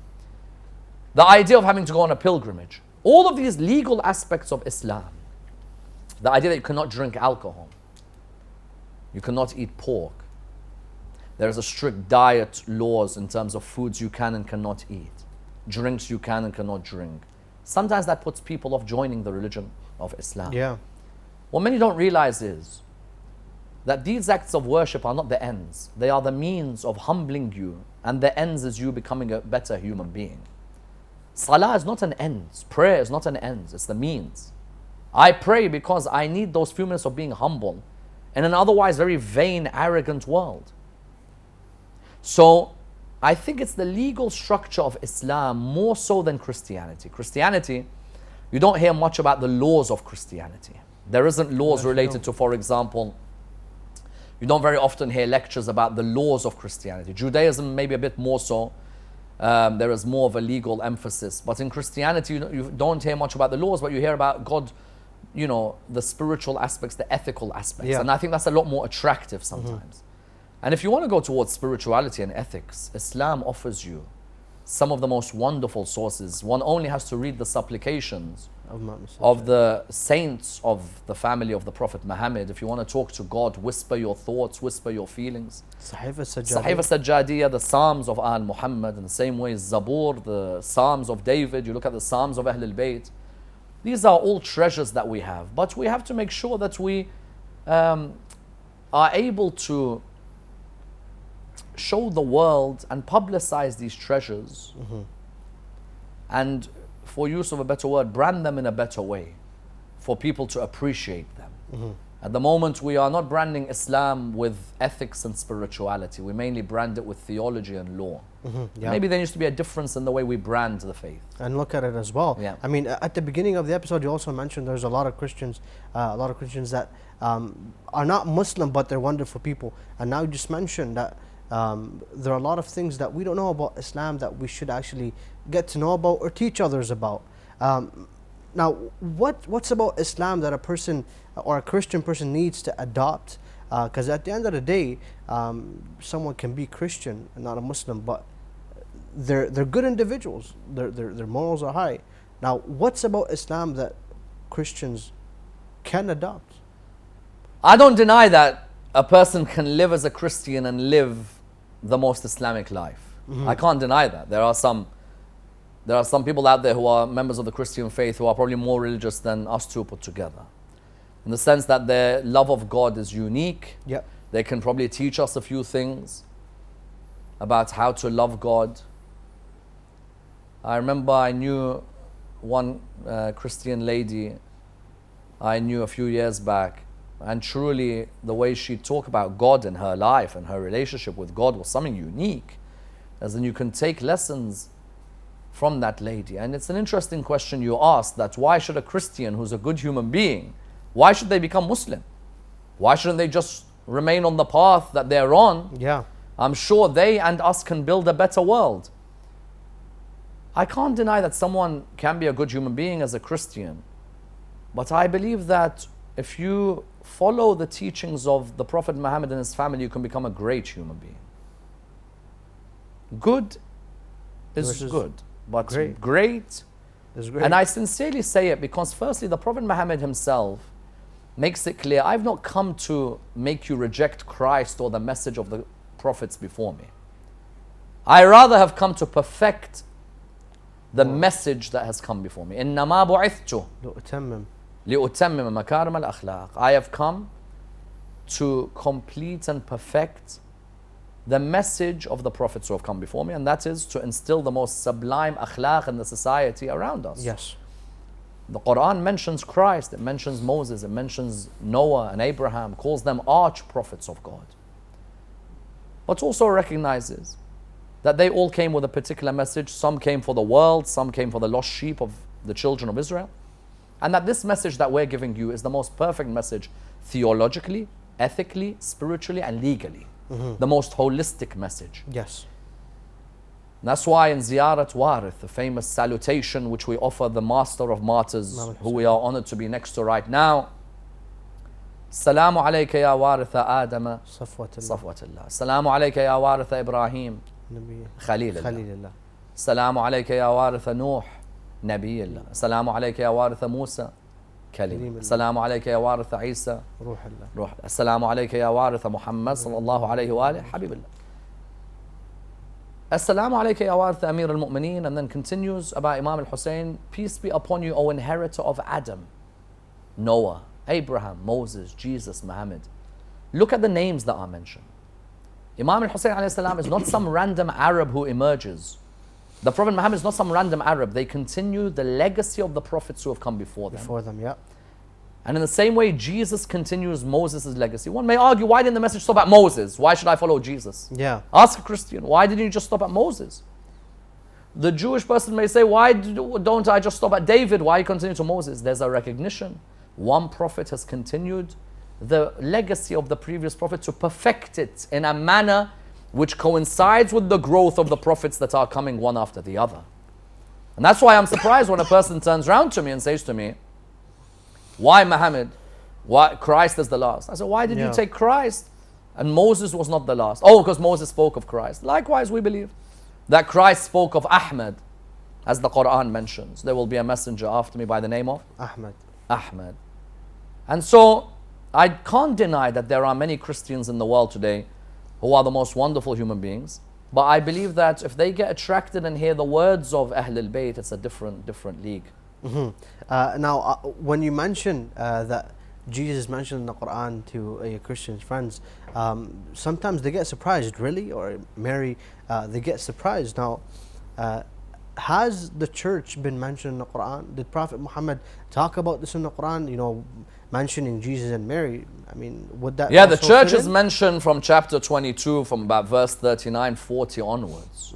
The idea of having to go on a pilgrimage. All of these legal aspects of Islam. The idea that you cannot drink alcohol. You cannot eat pork. There is a strict diet laws in terms of foods you can and cannot eat. Drinks you can and cannot drink. Sometimes that puts people off joining the religion of Islam.
Yeah.
What many don't realize is that these acts of worship are not the ends. They are the means of humbling you, and the ends is you becoming a better human being. Salah is not an end. Prayer is not an end. It's the means. I pray because I need those few minutes of being humble in an otherwise very vain, arrogant world. So I think it's the legal structure of Islam more so than Christianity. Christianity, you don't hear much about the laws of Christianity. There isn't laws related to, for example, you don't very often hear lectures about the laws of Christianity. Judaism maybe a bit more so. There is more of a legal emphasis. But in Christianity, you don't hear much about the laws, but you hear about God, you know, the spiritual aspects, the ethical aspects.
Yeah.
And I think that's a lot more attractive sometimes. And if you want to go towards spirituality and ethics, Islam offers you some of the most wonderful sources. One only has to read the supplications of the saints of the family of the Prophet Muhammad. If you want to talk to God, whisper your thoughts, whisper your feelings.
Sahif
al-Sajjadiyya, the Psalms of Al Muhammad, in the same way Zabur, the Psalms of David. You look at the Psalms of Ahlul Bayt. These are all treasures that we have. But we have to make sure that we are able to show the world and publicize these treasures, and for use of a better word, brand them in a better way for people to appreciate them. At the moment, we are not branding Islam with ethics and spirituality. We mainly brand it with theology and law.
Yeah.
Maybe there needs to be a difference in the way we brand the faith.
And look at it as well.
Yeah.
I mean, at the beginning of the episode, you also mentioned there's a lot of Christians, that are not Muslim, but they're wonderful people. And now you just mentioned that there are a lot of things that we don't know about Islam that we should actually get to know about or teach others about. Now, what's about Islam that a person or a Christian person needs to adopt? Because at the end of the day, someone can be Christian and not a Muslim, but they're good individuals. Their morals are high. Now, what's about Islam that Christians can adopt?
I don't deny that a person can live as a Christian and live the most Islamic life. I can't deny that. There are some people out there who are members of the Christian faith who are probably more religious than us two put together, in the sense that their love of God is unique.
Yep.
They can probably teach us a few things about how to love God. I remember I knew one Christian lady I knew a few years back, and truly the way she talked about God in her life and her relationship with God was something unique, as in you can take lessons from that lady. And it's an interesting question you asked, that why should a Christian who's a good human being, why should they become Muslim? Why shouldn't they just remain on the path that they're on?
Yeah.
I'm sure they and us can build a better world. I can't deny that someone can be a good human being as a Christian, but I believe that if you follow the teachings of the Prophet Muhammad and his family, you can become a great human being. Good is good, but
great.
great.
It's great.
And I sincerely say it because firstly, the Prophet Muhammad himself makes it clear, I've not come to make you reject Christ or the message of the prophets before me. I rather have come to perfect the message that has come before me. إِنَّمَا بُعِثْتُ
لأتمم.
لِأُتَمِّمَ مَكَارِمَ الْأَخْلَاقِ. I have come to complete and perfect the message of the prophets who have come before me, and that is to instill the most sublime akhlaq in the society around us.
Yes.
The Quran mentions Christ, it mentions Moses, it mentions Noah and Abraham, calls them arch prophets of God. But also recognizes that they all came with a particular message. Some came for the world, some came for the lost sheep of the children of Israel. And that this message that we're giving you is the most perfect message theologically, ethically, spiritually, and legally. The most holistic message.
Yes.
That's why in Ziyarat Warith, the famous salutation which we offer the master of martyrs, who we are honored to be next to right now. Salamu alayka ya waritha Adama Safwatullah. Salamu alayka ya waritha Ibrahim Khalilullah. Salamu alayka ya waritha Nuh Nabiyullah. Salamu alayka ya waritha Musa Kalim. Assalamu alayka ya waritha Isa Ruh. Assalamu alayka ya waritha Muhammad sallallahu alayhi wa alihi Habibullah. Assalamu alayka ya waritha Amir al-Mu'mineen, and then continues about Imam al-Hussein, peace be upon you, O inheritor of Adam, Noah, Abraham, Moses, Jesus, Muhammad. Look at the names that are mentioned. Imam al-Hussein alayhi salam is not some random Arab who emerges. The Prophet Muhammad is not some random Arab. They continue the legacy of the prophets who have come before them.
Yeah.
And in the same way, Jesus continues Moses' legacy. One may argue, why didn't the message stop at Moses? Why should I follow Jesus?
Yeah.
Ask a Christian, why didn't you just stop at Moses? The Jewish person may say, why don't I just stop at David? Why continue to Moses? There's a recognition. One prophet has continued the legacy of the previous prophet to perfect it in a manner which coincides with the growth of the prophets that are coming one after the other. And that's why I'm surprised when a person turns around to me and says to me, why Muhammad? Why Christ is the last? I said, why did you take Christ and Moses was not the last? Oh, because Moses spoke of Christ. Likewise, we believe that Christ spoke of Ahmad, as the Quran mentions. There will be a messenger after me by the name of Ahmad. And so I can't deny that there are many Christians in the world today who are the most wonderful human beings. But I believe that if they get attracted and hear the words of Ahlul Bayt, it's a different league.
Now, when you mention that Jesus mentioned in the Quran to your Christian friends, sometimes they get surprised, really, or Mary, they get surprised. Now, has the church been mentioned in the Quran? Did Prophet Muhammad talk about this in the Quran? You know, mentioning Jesus and Mary. I mean, would that?
Yeah, the church is mentioned from chapter 22, from about verse 39, 40 onwards.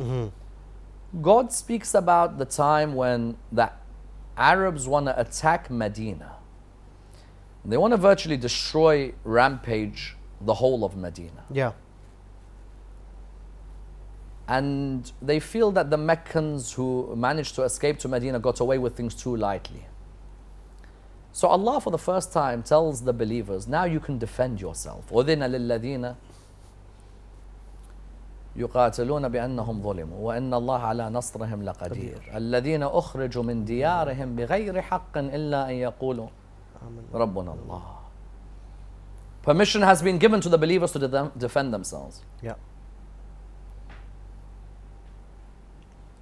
God speaks about the time when the Arabs want to attack Medina. They want to virtually destroy, rampage the whole of Medina.
Yeah.
And they feel that the Meccans who managed to escape to Medina got away with things too lightly. So Allah for the first time tells the believers, now you can defend yourself. أُذِنَ لِلَّذِينَ يقاتلون بأنهم ظلموا وإن الله على نصرهم لقدير الذين أخرجوا من ديارهم بغير حق إلا أن يقولوا ربنا الله. Permission has been given to the believers to defend themselves.
Yeah.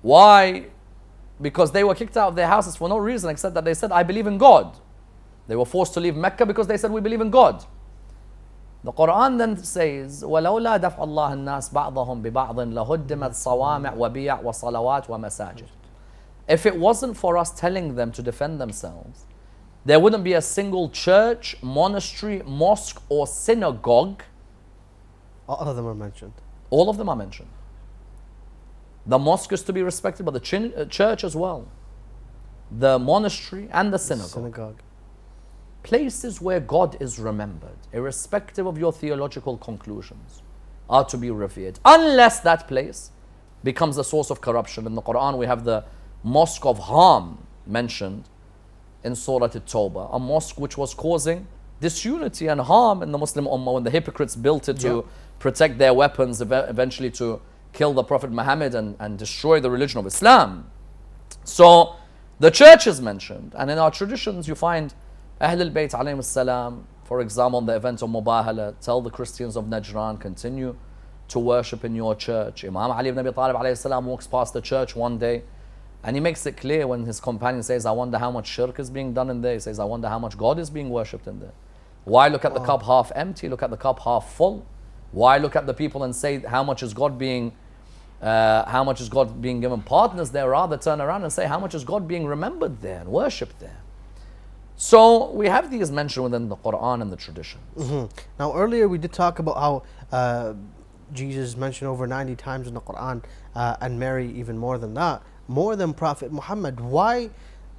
Why? Because they were kicked out of their houses for no reason except that they said, I believe in God. They were forced to leave Mecca because they said, we believe in God. The Quran then says, وَلَوْلَا دَفْعَ اللَّهِ النَّاسِ بَعْضَهُمْ بِبَعْضٍ لَهُدِّمَتْ صَوَامِعْ وَبِيَعْ وَصَلَوَاتْ وَمَسَاجِدْ. If it wasn't for us telling them to defend themselves, there wouldn't be a single church, monastery, mosque, or synagogue.
All of them are mentioned.
All of them are mentioned. The mosque is to be respected, but the church as well. The monastery and the synagogue. Places where God is remembered, irrespective of your theological conclusions, are to be revered. Unless that place becomes a source of corruption. In the Quran we have the mosque of Ham mentioned in Surah At-Tawbah, a mosque which was causing disunity and harm in the Muslim Ummah when the hypocrites built it to protect their weapons, eventually to kill the Prophet Muhammad and destroy the religion of Islam. So the church is mentioned, and in our traditions you find Ahl al-Bayt alayhim salam, for example, on the event of Mubahala, tell the Christians of Najran, continue to worship in your church. Imam Ali ibn Abi Talib alayhi salam walks past the church one day, and he makes it clear when his companion says, I wonder how much shirk is being done in there. He says, I wonder how much God is being worshipped in there. Why look at the cup half empty? Look at the cup half full. Why look at the people and say, how much is God being given partners there? Rather turn around and say, how much is God being remembered there and worshipped there? So we have these mentioned within the Quran and the traditions.
Now earlier we did talk about how Jesus is mentioned over 90 times in the Quran, and Mary even more than that, more than Prophet Muhammad. Why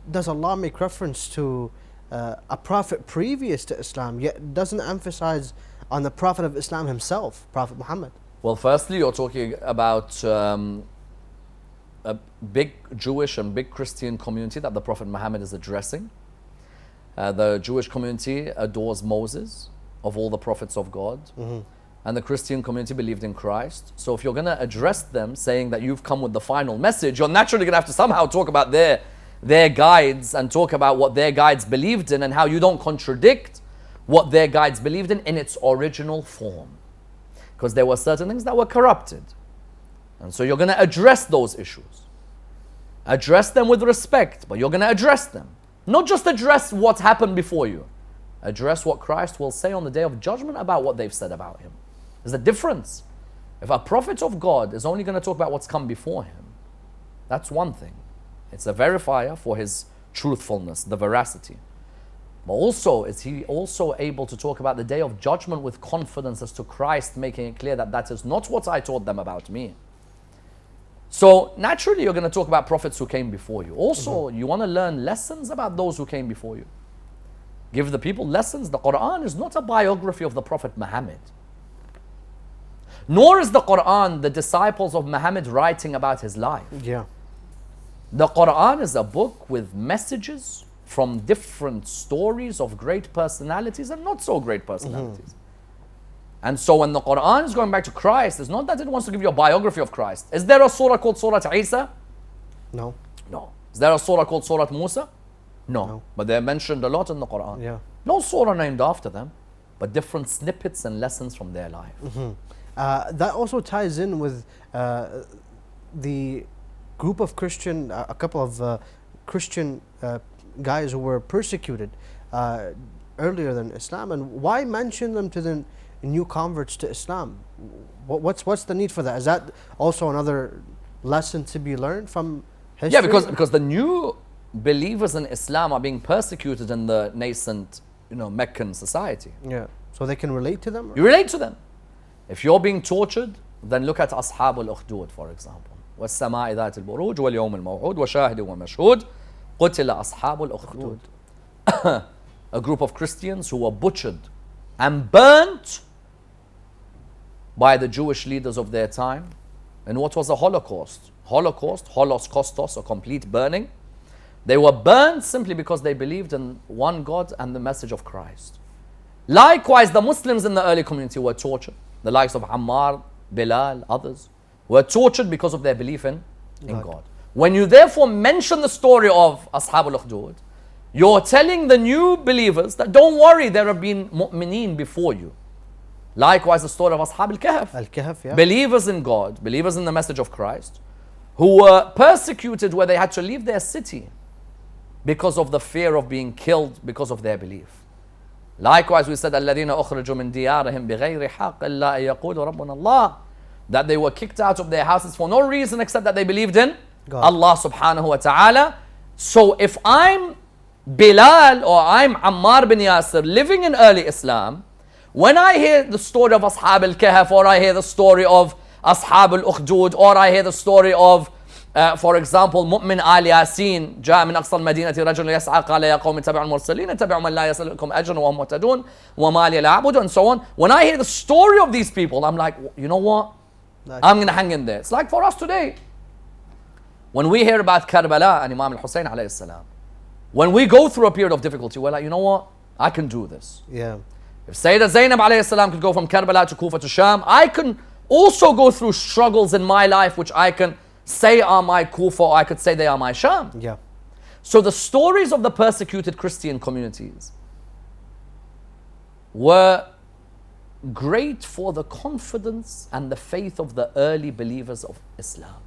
does Allah make reference to a prophet previous to Islam, yet doesn't emphasize on the Prophet of Islam himself, Prophet Muhammad?
Well, firstly, you're talking about a big Jewish and big Christian community that the Prophet Muhammad is addressing. The Jewish community adores Moses, of all the prophets of God, and the Christian community believed in Christ. So if you're going to address them saying that you've come with the final message, you're naturally going to have to somehow talk about their guides and talk about what their guides believed in and how you don't contradict what their guides believed in its original form. Because there were certain things that were corrupted. And so you're going to address those issues. Address them with respect, but you're going to address them. Not just address what's happened before you. Address what Christ will say on the Day of Judgment about what they've said about him. There's a difference. If a prophet of God is only going to talk about what's come before him, that's one thing. It's a verifier for his truthfulness, the veracity. But also, is he also able to talk about the Day of Judgment with confidence as to Christ making it clear that that is not what I taught them about me. So naturally you're going to talk about prophets who came before you. Also, you want to learn lessons about those who came before you. Give the people lessons. The Quran is not a biography of the Prophet Muhammad. Nor is the Quran the disciples of Muhammad writing about his life.
Yeah.
The Quran is a book with messages from different stories of great personalities and not so great personalities. And so when the Quran is going back to Christ, it's not that it wants to give you a biography of Christ. Is there a surah called Surah Isa?
No.
No. Is there a surah called Surah Musa? No. But they're mentioned a lot in the Quran.
Yeah.
No surah named after them, but different snippets and lessons from their life.
That also ties in with the group of Christian, a couple of Christian guys who were persecuted earlier than Islam. And why mention them to the new converts to Islam? What's the need for that? Is that also another lesson to be learned from history?
Yeah, because the new believers in Islam are being persecuted in the nascent, Meccan society.
Yeah, so they can relate to them?
You relate to them. If you're being tortured, then look at Ashab al-Ukhdud, for example. وَالسَّمَاءِ ذَاتِ الْبُرُوجِ وَالْيَوْمِ الْمَوْعُودِ وَشَاهِدٍ وَمَشْهُودٍ قُتِلَ أَصْحَابُ الْأُخْدُودِ. A group of Christians who were butchered and burnt by the Jewish leaders of their time. And what was a Holocaust? Holos kostos, a complete burning. They were burned simply because they believed in one God and the message of Christ. Likewise, the Muslims in the early community were tortured. The likes of Ammar, Bilal, others were tortured because of their belief in God. When you therefore mention the story of Ashab al-Ukhdud, you're telling the new believers that don't worry, there have been mu'mineen before you. Likewise, the story of Ashab al-Kahf,
yeah.
Believers in God, believers in the message of Christ, who were persecuted where they had to leave their city because of the fear of being killed because of their belief. Likewise, we said, الَّذِينَ أُخْرِجُوا مِنْ دِيَارِهِمْ بِغَيْرِ حَقٍّ إِلَّا أَن يَقُولُوا رَبُّنَا اللَّهُ, that they were kicked out of their houses for no reason except that they believed in God. Allah subhanahu wa ta'ala. So if I'm Bilal or I'm Ammar bin Yasir living in early Islam, when I hear the story of Ashab al-Kahf, or I hear the story of Ashab al-Ukhdud, or I hear the story of for example, Mu'min al Yasin, جاء من أقصى المدينة رجل يسعى قال يا قوم اتبعوا المرسلين اتبعوا من لا يسألكم أجرا وهم مهتدون وما لي لا أعبد, and so on. When I hear the story of these people, I'm like, you know what? I'm going to hang in there. It's like for us today. When we hear about Karbala and Imam Hussein alayhi salam, when we go through a period of difficulty, we're like, you know what? I can do this.
Yeah.
If Sayyidah Zainab alayhi salam could go from Karbala to Kufa to Sham, I can also go through struggles in my life which I can say are my Kufa, or I could say they are my Sham.
Yeah.
So the stories of the persecuted Christian communities were great for the confidence and the faith of the early believers of Islam.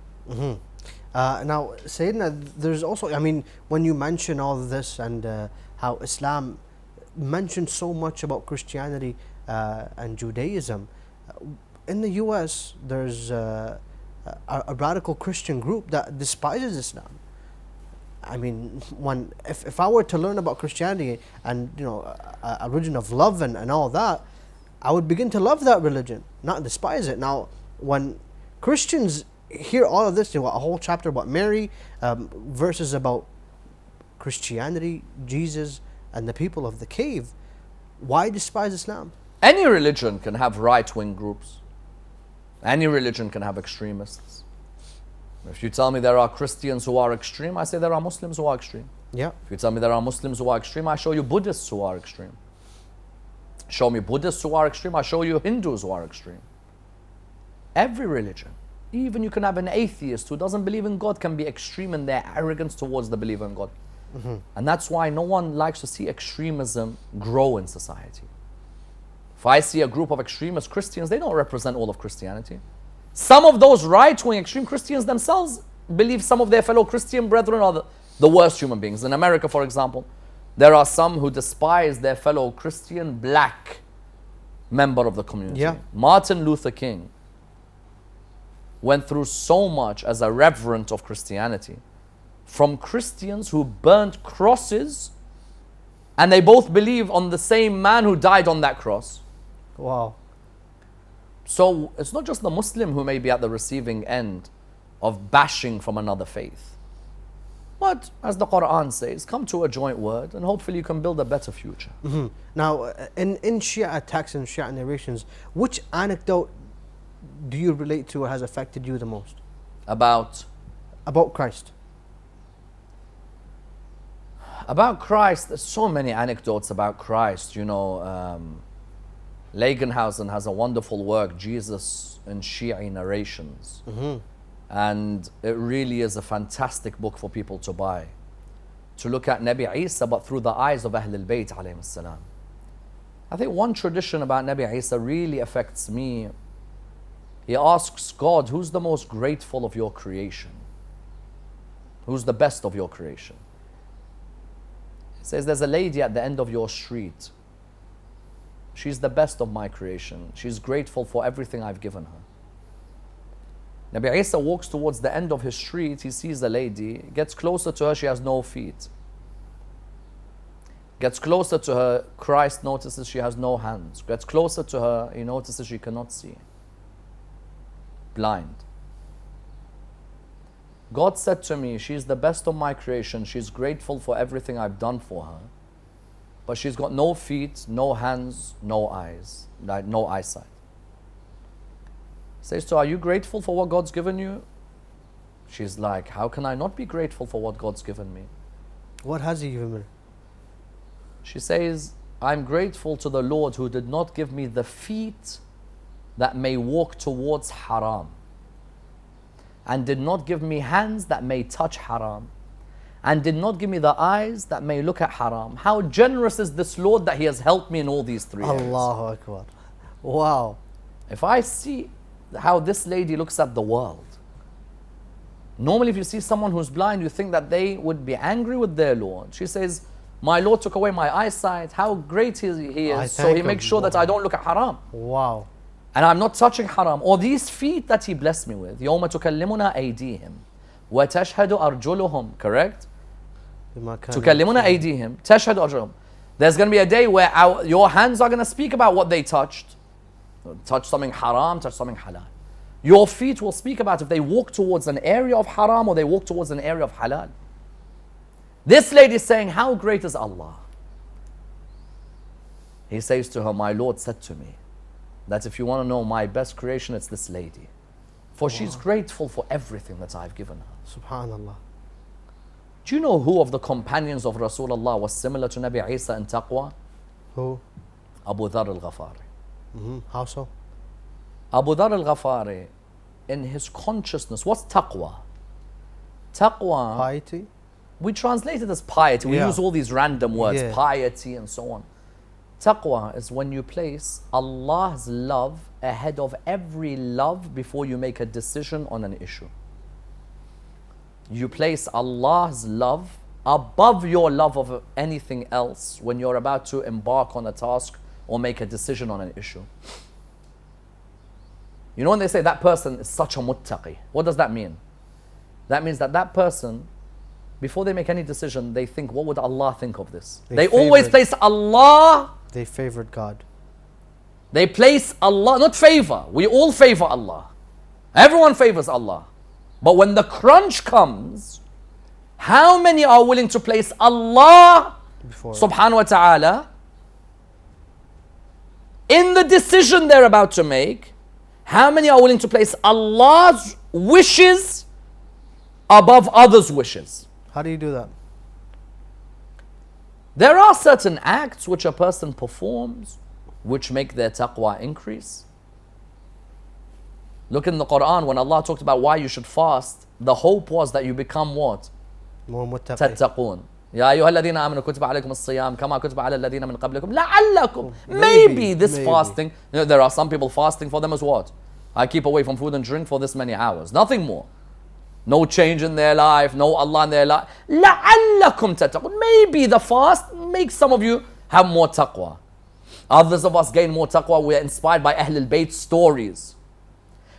Now, Sayyidina, there's also, I mean, when you mention all of this and how Islam mentioned so much about Christianity and Judaism, in the US, there's a radical Christian group that despises Islam. I mean, if I were to learn about Christianity and, you know, a religion of love and all that, I would begin to love that religion, not despise it. Now, when Christians hear all of this, you know, a whole chapter about Mary, verses about Christianity, Jesus, and the people of the cave, why despise Islam?
Any religion can have right-wing groups. Any religion can have extremists. If you tell me there are Christians who are extreme, I say there are Muslims who are extreme.
Yeah.
If you tell me there are Muslims who are extreme, I show you Buddhists who are extreme. Show me Buddhists who are extreme, I show you Hindus who are extreme. Every religion, even you can have an atheist who doesn't believe in God, can be extreme in their arrogance towards the believer in God. And that's why no one likes to see extremism grow in society. If I see a group of extremist Christians, they don't represent all of Christianity. Some of those right-wing extreme Christians themselves believe some of their fellow Christian brethren are the worst human beings. In America, for example, there are some who despise their fellow Christian black member of the community.
Yeah.
Martin Luther King went through so much as a reverend of Christianity from Christians who burnt crosses, and they both believe on the same man who died on that cross.
Wow.
So it's not just the Muslim who may be at the receiving end of bashing from another faith. But as the Quran says, come to a joint word and hopefully you can build a better future.
Now, in Shia texts and Shia narrations, which anecdote do you relate to or has affected you the most?
About
Christ.
About Christ, there's so many anecdotes about Christ. You know, Lagenhausen has a wonderful work, Jesus in Shia narrations. And it really is a fantastic book for people to buy. To look at Nabi Isa, but through the eyes of Ahl al-Bayt alayhim as-salam. I think one tradition about Nabi Isa really affects me. He asks God, who's the most grateful of your creation? Who's the best of your creation? He says, there's a lady at the end of your street. She's the best of my creation. She's grateful for everything I've given her. Nabi Isa walks towards the end of his street. He sees a lady, gets closer to her, she has no feet. Gets closer to her, Christ notices she has no hands. Gets closer to her, he notices she cannot see. Blind. God said to me, she's the best of my creation. She's grateful for everything I've done for her. But she's got no feet, no hands, no eyes, no eyesight. Says to her, are you grateful for what God's given you? She's like, how can I not be grateful for what God's given me?
What has He given me?
She says, I'm grateful to the Lord who did not give me the feet that may walk towards haram, and did not give me hands that may touch haram, and did not give me the eyes that may look at haram. How generous is this Lord that He has helped me in all these three areas.
Allahu Akbar. Wow.
If I see how this lady looks at the world, normally if you see someone who's blind, you think that they would be angry with their Lord. She says, my Lord took away my eyesight, how great He is, so He makes sure that I don't look at haram.
Wow.
And I'm not touching haram. Or these feet that He blessed me with. يَوْمَ تُكَلِّمُنَا أَيْدِيهِمْ وَتَشْهَدُ أَرْجُلُهُم. Correct? تُكَلِّمُنَا أَيْدِيهِمْ تَشْهَدُ أَرْجُلُهُم. There's going to be a day where your hands are going to speak about what they touched. Touch something haram, touch something halal. Your feet will speak about if they walk towards an area of haram or they walk towards an area of halal. This lady is saying, how great is Allah? He says to her, my Lord said to me that if you want to know my best creation, it's this lady. For she's grateful for everything that I've given her.
Subhanallah.
Do you know who of the companions of Rasulullah was similar to Nabi Isa in taqwa?
Who?
Abu Dharr al-Ghafari.
How so?
Abu Dhar al-Ghafari, in his consciousness, what's taqwa? Taqwa,
Piety.
we translate it as piety. We
Yeah.
use all these random words,
Yeah.
piety and so on. Taqwa is when you place Allah's love ahead of every love before you make a decision on an issue. You place Allah's love above your love of anything else when you're about to embark on a task or make a decision on an issue. You know when they say that person is such a muttaqi, what does that mean? That means that that person, before they make any decision, they think, what would Allah think of this? They always place Allah.
They favored God.
They place Allah, not favor. We all favor Allah. Everyone favors Allah. But when the crunch comes, how many are willing to place Allah subhanahu wa ta'ala in the decision they're about to make? How many are willing to place Allah's wishes above others' wishes?
How do you do that?
There are certain acts which a person performs which make their taqwa increase. Look in the Quran when Allah talked about why you should fast, the hope was that you become what?
More muttaqi.
تتقون. يا أيها الذين آمنوا كتب عليكم الصيام كما كتب على الذين من قبلكم لعلكم. Maybe this fasting, you know, there are some people fasting for them as what? I keep away from food and drink for this many hours. Nothing more. No change in their life, no Allah in their life. لعلكم تتقون. Maybe the fast makes some of you have more taqwa. Others of us gain more taqwa. We are inspired by Ahl al-Bayt stories.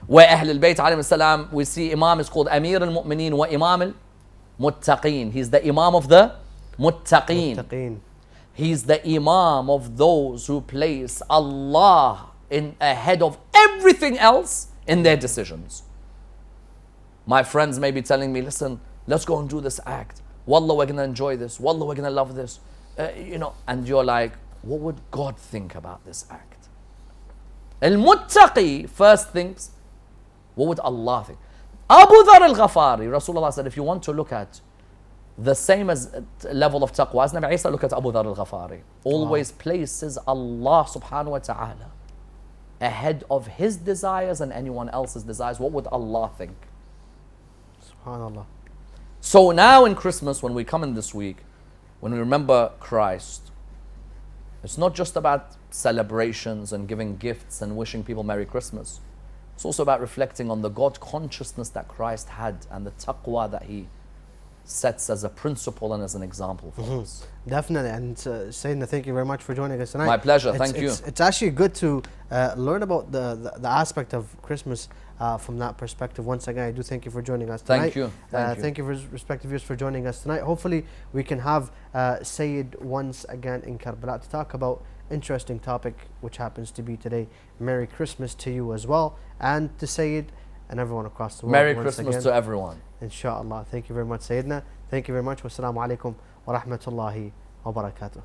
Where Ahl al-Bayt alayhi salam, we see Imam is called Amir al-Mu'mineen wa Imam al-Muttaqeen. He's the Imam of the Muttaqeen. He's the Imam of those who place Allah in ahead of everything else in their decisions. My friends may be telling me, listen, let's go and do this act. Wallah, we're going to enjoy this. Wallah, we're going to love this. You know, and you're like, what would God think about this act? Al-Muttaqi first thinks, what would Allah think? Abu Dhar al-Ghafari, Rasulullah said, if you want to look at the same as level of taqwa as Nabi Isa, look at Abu Dhar al-Ghafari. Always places Allah subhanahu wa ta'ala ahead of his desires and anyone else's desires. What would Allah think?
SubhanAllah.
So now in Christmas, when we come in this week, when we remember Christ, it's not just about celebrations and giving gifts and wishing people Merry Christmas. It's also about reflecting on the God consciousness that Christ had and the taqwa that he sets as a principle and as an example for us.
Definitely. And Sayyidina, thank you very much for joining us tonight.
My pleasure. Thank you.
It's actually good to learn about the aspect of Christmas from that perspective. Once again, I do thank you for joining us tonight.
Thank you.
Thank you for respective viewers for joining us tonight. Hopefully we can have Sayyid once again in Karbala to talk about interesting topic which happens to be today. Merry Christmas to you as well, and to Sayyid and everyone across the world.
Merry Christmas to everyone.
Inshallah. Thank you very much, Sayyidina. Thank you very much. Wassalamu alaikum wa rahmatullahi wa barakatuh.